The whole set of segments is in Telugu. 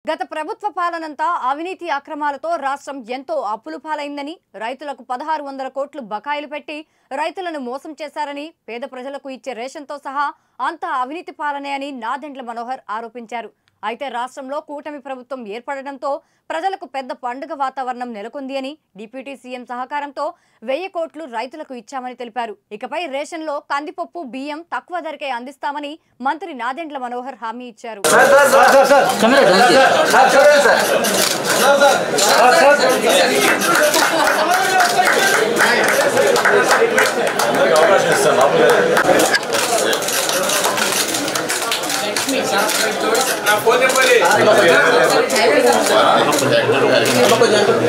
గత ప్రభుత్వ పాలనంతా అవినీతి అక్రమాలతో రాష్ట్రం ఎంతో అప్పులు పాలైందని, రైతులకు 1600 కోట్లు బకాయిలు పెట్టి రైతులను మోసం చేశారని, పేద ప్రజలకు ఇచ్చే రేషన్తో సహా అంతా అవినీతి పాలనే అని నాదెండ్ల మనోహర్ ఆరోపించారు. అయితే రాష్ట్రంలో కూటమి ప్రభుత్వం ఏర్పడడంతో ప్రజలకు పెద్ద పండుగ వాతావరణం నెలకొంది అని, డిప్యూటీ సీఎం సహకారంతో 1000 కోట్లు రైతులకు ఇచ్చామని తెలిపారు. ఇకపై రేషన్లో కందిపప్పు, బియ్యం తక్కువ ధరకే అందిస్తామని మంత్రి నాదెండ్ల మనోహర్ హామీ ఇచ్చారు.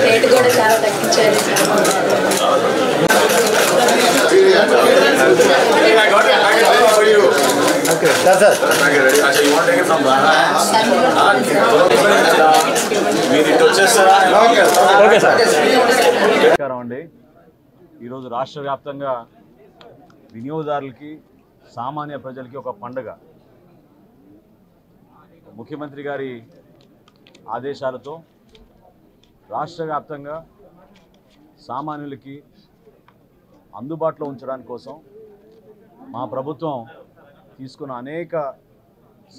రేటు కూడా చాలా తగ్గించారు. అండి ఈరోజు రాష్ట్ర వ్యాప్తంగా వినియోగదారులకి సామాన్య ప్రజలకి ఒక పండుగ. ముఖ్యమంత్రి గారి ఆదేశాలతో రాష్ట్ర వ్యాప్తంగా సామాన్యులకి అందుబాటులో ఉంచడానికి కోసం మా ప్రభుత్వం తీసుకున్న అనేక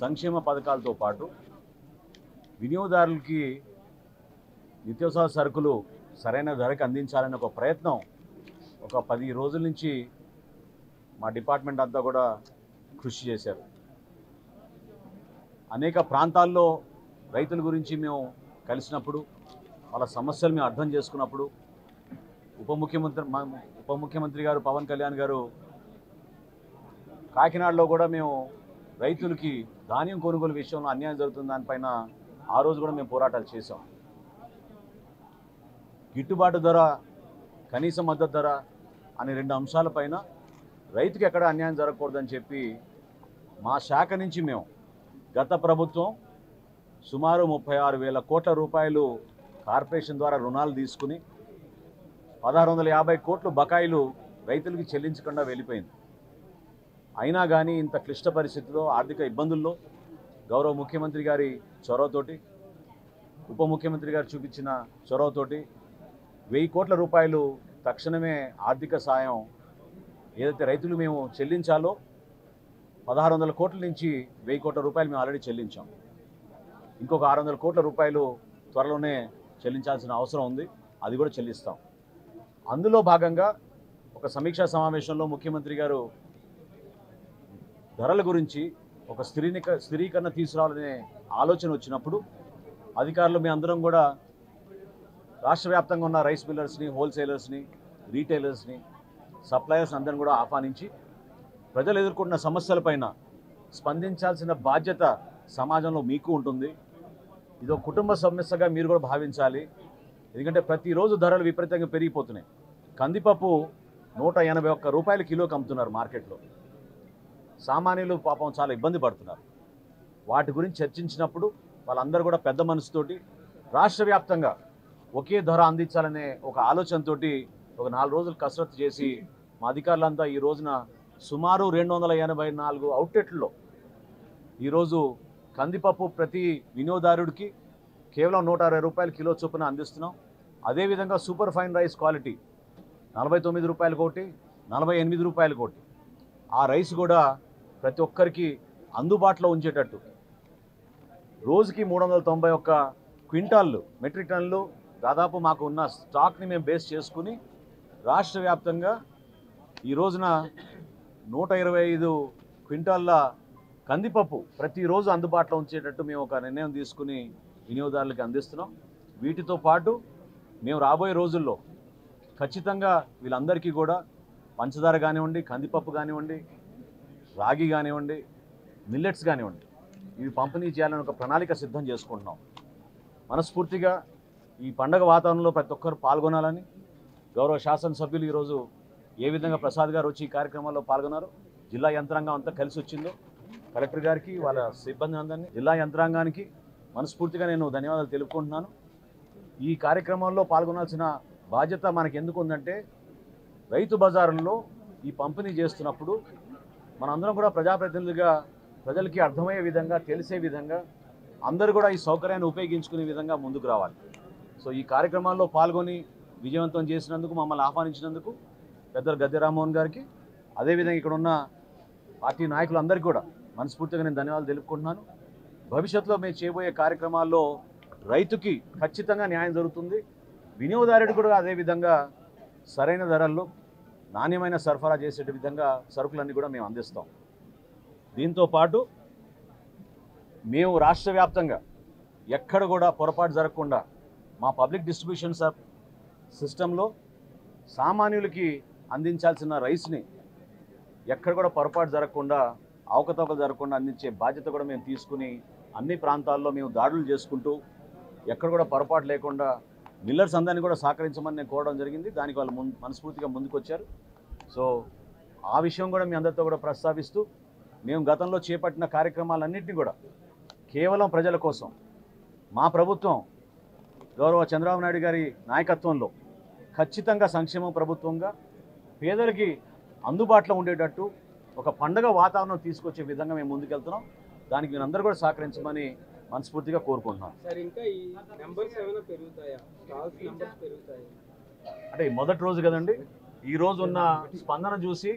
సంక్షేమ పథకాలతో పాటు వినియోగదారులకి నిత్యావసర సరుకులు సరైన ధరకు అందించాలనే ఒక ప్రయత్నం ఒక 10 రోజుల నుంచి మా డిపార్ట్మెంట్ అంతా కూడా కృషి చేశారు. అనేక ప్రాంతాల్లో రైతుల గురించి మేము కలిసినప్పుడు, వాళ్ళ సమస్యలు మేము అర్థం చేసుకున్నప్పుడు ఉప ముఖ్యమంత్రి గారు పవన్ కళ్యాణ్ గారు కాకినాడలో కూడా మేము రైతులకి ధాన్యం కొనుగోలు విషయంలో అన్యాయం జరుగుతున్న దానిపైన ఆ రోజు కూడా మేము పోరాటాలు చేసాం. గిట్టుబాటు ధర, కనీస మద్దతు ధర అనే 2 అంశాలపైన రైతుకి ఎక్కడ అన్యాయం జరగకూడదని చెప్పి మా శాఖ నుంచి మేము గత ప్రభుత్వం సుమారు 36,000 కోట్ల రూపాయలు కార్పొరేషన్ ద్వారా రుణాలు తీసుకుని 1650 కోట్లు బకాయిలు రైతులకి చెల్లించకుండా వెళ్ళిపోయింది. అయినా కానీ ఇంత క్లిష్ట పరిస్థితుల్లో, ఆర్థిక ఇబ్బందుల్లో గౌరవ ముఖ్యమంత్రి గారి చొరవతోటి, ఉప ముఖ్యమంత్రి గారు చూపించిన చొరవతోటి 1000 కోట్ల రూపాయలు తక్షణమే ఆర్థిక సాయం ఏదైతే రైతులు మేము చెల్లించాలో 1600 కోట్ల నుంచి 1000 కోట్ల రూపాయలు మేము ఆల్రెడీ చెల్లించాం. ఇంకొక 600 కోట్ల రూపాయలు త్వరలోనే చెల్లించాల్సిన అవసరం ఉంది, అది కూడా చెల్లిస్తాం. అందులో భాగంగా ఒక సమీక్షా సమావేశంలో ముఖ్యమంత్రి గారు ధరల గురించి ఒక స్థిరీకరణ తీసుకురావాలనే ఆలోచన వచ్చినప్పుడు అధికారులు మీ అందరం కూడా రాష్ట్ర వ్యాప్తంగా ఉన్న రైస్ మిల్లర్స్ని, హోల్సేలర్స్ని, రీటైలర్స్ని, సప్లయర్స్ అందరిని కూడా ఆహ్వానించి ప్రజలు ఎదుర్కొంటున్న సమస్యలపైన స్పందించాల్సిన బాధ్యత సమాజంలో మీకు ఉంటుంది. ఇది ఒక కుటుంబ సమస్యగా మీరు కూడా భావించాలి. ఎందుకంటే ప్రతిరోజు ధరలు విపరీతంగా పెరిగిపోతున్నాయి. కందిపప్పు 181 రూపాయలు కిలోకి అమ్ముతున్నారు మార్కెట్లో. సామాన్యులు పాపం చాలా ఇబ్బంది పడుతున్నారు. వాటి గురించి చర్చించినప్పుడు వాళ్ళందరూ కూడా పెద్ద మనసుతోటి రాష్ట్ర వ్యాప్తంగా ఒకే ధర అందించాలనే ఒక ఆలోచనతో ఒక 4 రోజులు కసరత్తు చేసి మా అధికారులంతా ఈ రోజున సుమారు 284 అవుట్లెట్లలో ఈరోజు కందిపప్పు ప్రతి వినియోగదారుడికి కేవలం 160 రూపాయలు కిలో చొప్పున అందిస్తున్నాం. అదేవిధంగా సూపర్ ఫైన్ రైస్ క్వాలిటీ 49 రూపాయలు కోటి, 48 రూపాయలు కోటి ఆ రైస్ కూడా ప్రతి ఒక్కరికి అందుబాటులో ఉంచేటట్టు రోజుకి 391 క్వింటాళ్ళు, మెట్రిక్ టన్నులు దాదాపు మాకు ఉన్న స్టాక్ని మేము బేస్ చేసుకుని రాష్ట్ర వ్యాప్తంగా ఈ రోజున 125 క్వింటాళ్ళ కందిపప్పు ప్రతిరోజు అందుబాటులో ఉంచేటట్టు మేము ఒక నిర్ణయం తీసుకుని వినియోగదారులకు అందిస్తున్నాం. వీటితో పాటు మేము రాబోయే రోజుల్లో ఖచ్చితంగా వీళ్ళందరికీ కూడా పంచదార కానివ్వండి, కందిపప్పు కానివ్వండి, రాగి కానివ్వండి, మిల్లెట్స్ కానివ్వండి, ఇవి పంపిణీ చేయాలని ఒక ప్రణాళిక సిద్ధం చేసుకుంటున్నాం. మనస్ఫూర్తిగా ఈ పండగ వాతావరణంలో ప్రతి ఒక్కరు పాల్గొనాలని గౌరవ శాసనసభ్యులు ఈరోజు ఏ విధంగా ప్రసాద్ గారు వచ్చి ఈ కార్యక్రమాల్లో పాల్గొన్నారు, జిల్లా యంత్రాంగం అంతా కలిసి వచ్చిందో, కలెక్టర్ గారికి, వాళ్ళ సిబ్బంది అందరినీ, జిల్లా యంత్రాంగానికి మనస్ఫూర్తిగా నేను ధన్యవాదాలు తెలుపుకుంటున్నాను. ఈ కార్యక్రమాల్లో పాల్గొనాల్సిన బాధ్యత మనకు ఎందుకు ఉందంటే, రైతు బజారుల్లో ఈ పంపిణీ చేస్తున్నప్పుడు మనందరం కూడా ప్రజాప్రతినిధులుగా ప్రజలకి అర్థమయ్యే విధంగా, తెలిసే విధంగా అందరూ కూడా ఈ సౌకర్యాన్ని ఉపయోగించుకునే విధంగా ముందుకు రావాలి. సో ఈ కార్యక్రమాల్లో పాల్గొని విజయవంతం చేసినందుకు, మమ్మల్ని ఆహ్వానించినందుకు పెద్దలు గద్దె రామ్మోహన్ గారికి, అదేవిధంగా ఇక్కడ ఉన్న పార్టీ నాయకులందరికీ కూడా మనస్ఫూర్తిగా నేను ధన్యవాదాలు తెలుపుకుంటున్నాను. భవిష్యత్తులో మేము చేయబోయే కార్యక్రమాల్లో రైతుకి ఖచ్చితంగా న్యాయం జరుగుతుంది, వినియోగదారుడికి కూడా అదేవిధంగా సరైన ధరల్లో నాణ్యమైన సరఫరా చేసే విధంగా సరుకులన్నీ కూడా మేము అందిస్తాం. దీంతో పాటు మేము రాష్ట్ర వ్యాప్తంగా ఎక్కడ కూడా పొరపాటు జరగకుండా మా పబ్లిక్ డిస్ట్రిబ్యూషన్ సిస్టంలో సామాన్యులకి అందించాల్సిన రైస్ని ఎక్కడ కూడా పొరపాటు జరగకుండా, అవకతవకలు జరగకుండా అందించే బాధ్యత కూడా మేము తీసుకుని అన్ని ప్రాంతాల్లో మేము దాడులు చేసుకుంటూ ఎక్కడ కూడా పొరపాటు లేకుండా మిల్లర్స్ అందరినీ కూడా సహకరించమని నేను కోరడం జరిగింది. దానికి వాళ్ళు మనస్ఫూర్తిగా ముందుకు వచ్చారు. సో ఆ విషయం కూడా మీ అందరితో కూడా ప్రస్తావిస్తూ, మేము గతంలో చేపట్టిన కార్యక్రమాలన్నింటినీ కూడా కేవలం ప్రజల కోసం, మా ప్రభుత్వం గౌరవ చంద్రబాబు నాయుడు గారి నాయకత్వంలో ఖచ్చితంగా సంక్షేమ ప్రభుత్వంగా పేదలకి అందుబాటులో ఉండేటట్టు ఒక పండగ వాతావరణం తీసుకొచ్చే విధంగా మేము ముందుకెళ్తున్నాం. దానికి మీరు అందరూ కూడా సహకరించమని మనస్ఫూర్తిగా కోరుకుంటున్నాను. సార్, ఇంకా ఈ నెంబర్స్ ఏమైనా పెరుగుతాయా? స్టాల్స్ నెంబర్స్ పెరుగుతాయా? అంటే మొదటి రోజు కదండి, ఈ రోజు ఉన్న స్పందన చూసి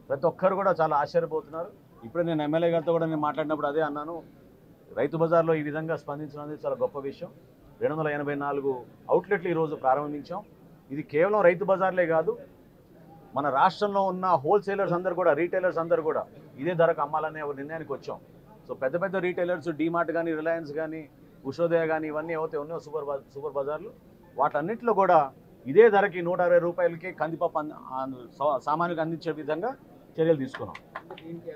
ప్రతి ఒక్కరు కూడా చాలా ఆశ్చర్యపోతున్నారు. ఇప్పుడే నేను ఎమ్మెల్యే గారితో కూడా నేను మాట్లాడినప్పుడు అదే అన్నాను, రైతు బజార్లో ఈ విధంగా స్పందించడం అనేది చాలా గొప్ప విషయం. 284 అవుట్లెట్లు ఈరోజు ప్రారంభించాం. ఇది కేవలం రైతు బజార్లే కాదు, మన రాష్ట్రంలో ఉన్న హోల్సేలర్స్ అందరూ కూడా, రీటైలర్స్ అందరూ కూడా ఇదే ధరకు అమ్మాలనే ఒక నిర్ణయానికి వచ్చాం. సో పెద్ద పెద్ద రీటైలర్స్, డీమార్ట్ కానీ, రిలయన్స్ కానీ, ఉషోదయ కానీ, ఇవన్నీ ఏవైతే ఉన్నాయో సూపర్ బజార్లు, వాటన్నిటిలో కూడా ఇదే ధరకి 160 రూపాయలకి కందిపప్పు సామాన్యులకు అందించే విధంగా చర్యలు తీసుకున్నాం. దీనికి